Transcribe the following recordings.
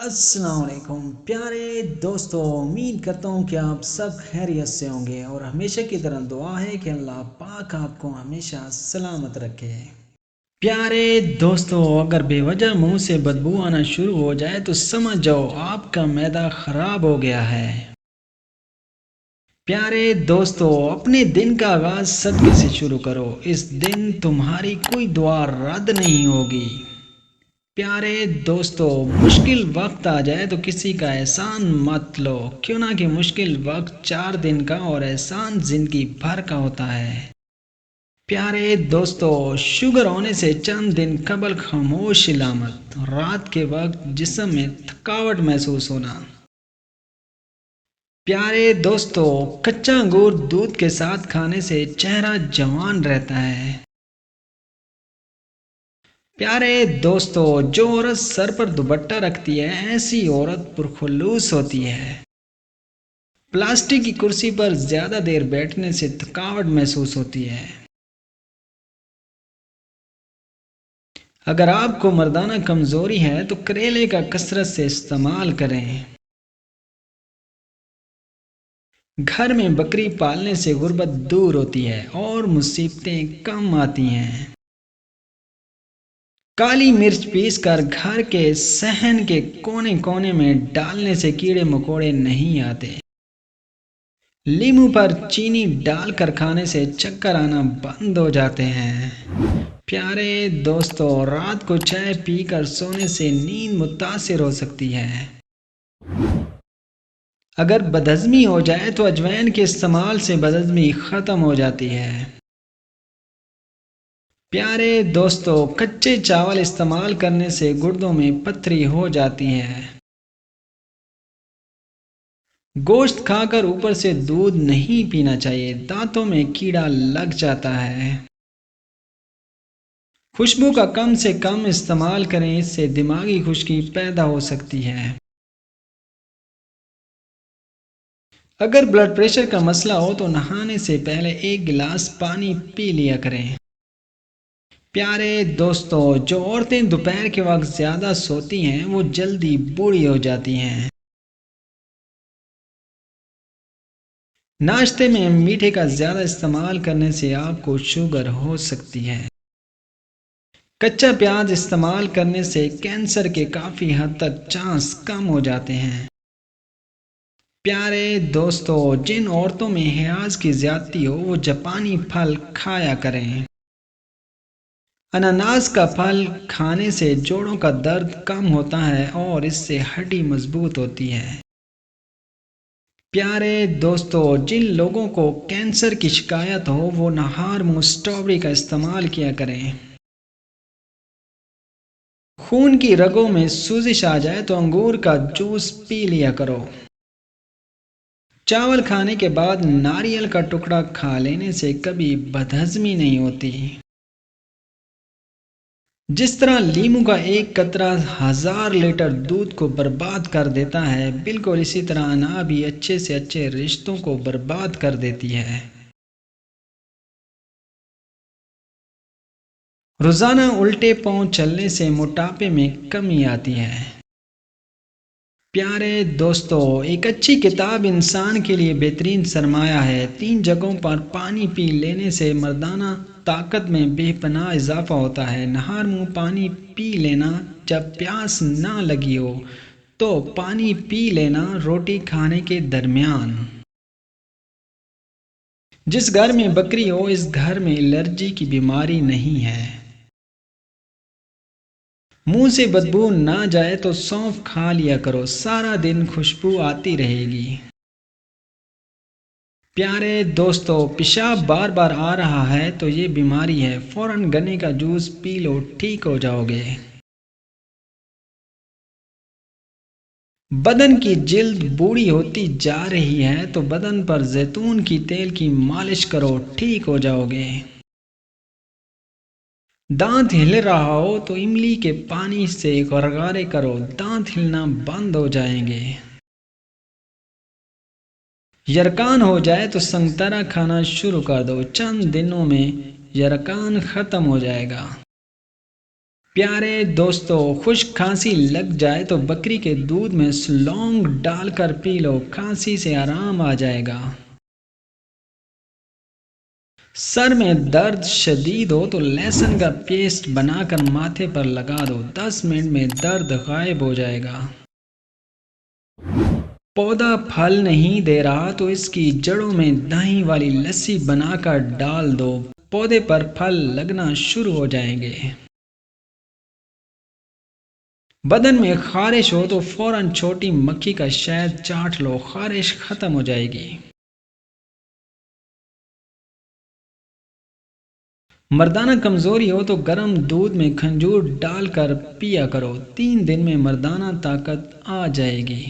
السلام علیکم پیارے دوستو، امید کرتا ہوں کہ آپ سب خیریت سے ہوں گے اور ہمیشہ کی طرح دعا ہے کہ اللہ پاک آپ کو ہمیشہ سلامت رکھے۔ پیارے دوستو، اگر بے وجہ منہ سے بدبو آنا شروع ہو جائے تو سمجھ جاؤ آپ کا معدہ خراب ہو گیا ہے۔ پیارے دوستو، اپنے دن کا آغاز صدقے سے شروع کرو، اس دن تمہاری کوئی دعا رد نہیں ہوگی۔ پیارے دوستو، مشکل وقت آ جائے تو کسی کا احسان مت لو، کیوں نہ کہ مشکل وقت 4 دن کا اور احسان زندگی بھر کا ہوتا ہے۔ پیارے دوستو، شوگر ہونے سے چند دن قبل خاموش علامت، رات کے وقت جسم میں تھکاوٹ محسوس ہونا۔ پیارے دوستو، کچا انگور دودھ کے ساتھ کھانے سے چہرہ جوان رہتا ہے۔ پیارے دوستو، جو عورت سر پر دوپٹہ رکھتی ہے ایسی عورت پرخلوص ہوتی ہے۔ پلاسٹک کی کرسی پر زیادہ دیر بیٹھنے سے تھکاوٹ محسوس ہوتی ہے۔ اگر آپ کو مردانہ کمزوری ہے تو کریلے کا کثرت سے استعمال کریں۔ گھر میں بکری پالنے سے غربت دور ہوتی ہے اور مصیبتیں کم آتی ہیں۔ کالی مرچ پیس کر گھر کے صحن کے کونے کونے میں ڈالنے سے کیڑے مکوڑے نہیں آتے۔ لیموں پر چینی ڈال کر کھانے سے چکر آنا بند ہو جاتے ہیں۔ پیارے دوستو، رات کو چائے پی کر سونے سے نیند متاثر ہو سکتی ہے۔ اگر بدہضمی ہو جائے تو اجوائن کے استعمال سے بدہضمی ختم ہو جاتی ہے۔ پیارے دوستو، کچے چاول استعمال کرنے سے گردوں میں پتھری ہو جاتی ہے۔ گوشت کھا کر اوپر سے دودھ نہیں پینا چاہیے، دانتوں میں کیڑا لگ جاتا ہے۔ خوشبو کا کم سے کم استعمال کریں، اس سے دماغی خشکی پیدا ہو سکتی ہے۔ اگر بلڈ پریشر کا مسئلہ ہو تو نہانے سے پہلے 1 گلاس پانی پی لیا کریں۔ پیارے دوستو، جو عورتیں دوپہر کے وقت زیادہ سوتی ہیں وہ جلدی بوڑھی ہو جاتی ہیں۔ ناشتے میں میٹھے کا زیادہ استعمال کرنے سے آپ کو شوگر ہو سکتی ہے۔ کچا پیاز استعمال کرنے سے کینسر کے کافی حد تک چانس کم ہو جاتے ہیں۔ پیارے دوستو، جن عورتوں میں حیاض کی زیادتی ہو وہ جاپانی پھل کھایا کریں۔ اناناس کا پھل کھانے سے جوڑوں کا درد کم ہوتا ہے اور اس سے ہڈی مضبوط ہوتی ہے۔ پیارے دوستو، جن لوگوں کو کینسر کی شکایت ہو وہ نہار منہ اسٹرابیری کا استعمال کیا کریں۔ خون کی رگوں میں سوزش آ جائے تو انگور کا جوس پی لیا کرو۔ چاول کھانے کے بعد ناریل کا ٹکڑا کھا لینے سے کبھی بدہضمی نہیں ہوتی۔ جس طرح لیموں کا 1 قطرہ 1000 لیٹر دودھ کو برباد کر دیتا ہے، بالکل اسی طرح انا بھی اچھے سے اچھے رشتوں کو برباد کر دیتی ہے۔ روزانہ الٹے پاؤں چلنے سے موٹاپے میں کمی آتی ہے۔ پیارے دوستو، ایک اچھی کتاب انسان کے لیے بہترین سرمایہ ہے۔ 3 جگہوں پر پانی پی لینے سے مردانہ طاقت میں بے پناہ اضافہ ہوتا ہے۔ نہار منہ پانی پی لینا، جب پیاس نہ لگی ہو تو پانی پی لینا، روٹی کھانے کے درمیان۔ جس گھر میں بکری ہو اس گھر میں الرجی کی بیماری نہیں ہے۔ منہ سے بدبو نہ جائے تو سونف کھا لیا کرو، سارا دن خوشبو آتی رہے گی۔ پیارے دوستو، پیشاب بار بار آ رہا ہے تو یہ بیماری ہے، فوراً گنے کا جوس پی لو، ٹھیک ہو جاؤ گے۔ بدن کی جلد بوڑھی ہوتی جا رہی ہے تو بدن پر زیتون کی تیل کی مالش کرو، ٹھیک ہو جاؤ گے۔ دانت ہل رہا ہو تو املی کے پانی سے غرغرے کرو، دانت ہلنا بند ہو جائیں گے۔ یرکان ہو جائے تو سنگترا کھانا شروع کر دو، چند دنوں میں یرکان ختم ہو جائے گا۔ پیارے دوستو، خشک کھانسی لگ جائے تو بکری کے دودھ میں لونگ ڈال کر پی لو، کھانسی سے آرام آ جائے گا۔ سر میں درد شدید ہو تو لہسن کا پیسٹ بنا کر ماتھے پر لگا دو، 10 منٹ میں درد غائب ہو جائے گا۔ پودا پھل نہیں دے رہا تو اس کی جڑوں میں دہی والی لسی بنا کر ڈال دو، پودے پر پھل لگنا شروع ہو جائیں گے۔ بدن میں خارش ہو تو فوراً چھوٹی مکھی کا شہد چاٹ لو، خارش ختم ہو جائے گی۔ مردانہ کمزوری ہو تو گرم دودھ میں کھجور ڈال کر پیا کرو، 3 دن میں مردانہ طاقت آ جائے گی۔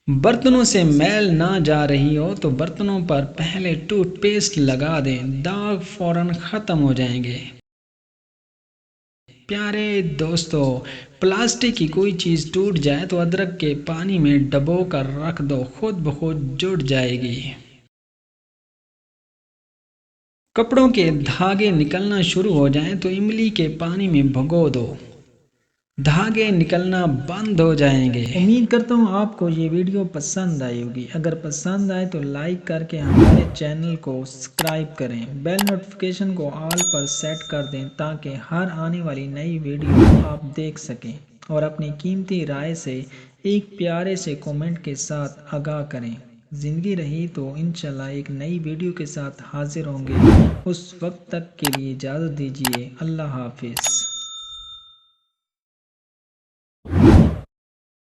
برتنوں سے میل نہ جا رہی ہو تو برتنوں پر پہلے ٹوتھ پیسٹ لگا دیں، داغ فوراً ختم ہو جائیں گے۔ پیارے دوستو، پلاسٹک کی کوئی چیز ٹوٹ جائے تو ادرک کے پانی میں ڈبو کر رکھ دو، خود بخود جڑ جائے گی۔ کپڑوں کے دھاگے نکلنا شروع ہو جائیں تو املی کے پانی میں بھگو دو، دھاگے نکلنا بند ہو جائیں گے۔ امید کرتا ہوں آپ کو یہ ویڈیو پسند آئی ہوگی۔ اگر پسند آئے تو لائک کر کے ہمارے چینل کو سبسکرائب کریں، بیل نوٹیفیکیشن کو آل پر سیٹ کر دیں تاکہ ہر آنے والی نئی ویڈیو آپ دیکھ سکیں، اور اپنی قیمتی رائے سے ایک پیارے سے کمنٹ کے ساتھ آگاہ کریں۔ زندگی رہی تو انشاءاللہ ایک نئی ویڈیو کے ساتھ حاضر ہوں گے۔ اس وقت تک کے لیے اجازت دیجیے۔ اللہ حافظ۔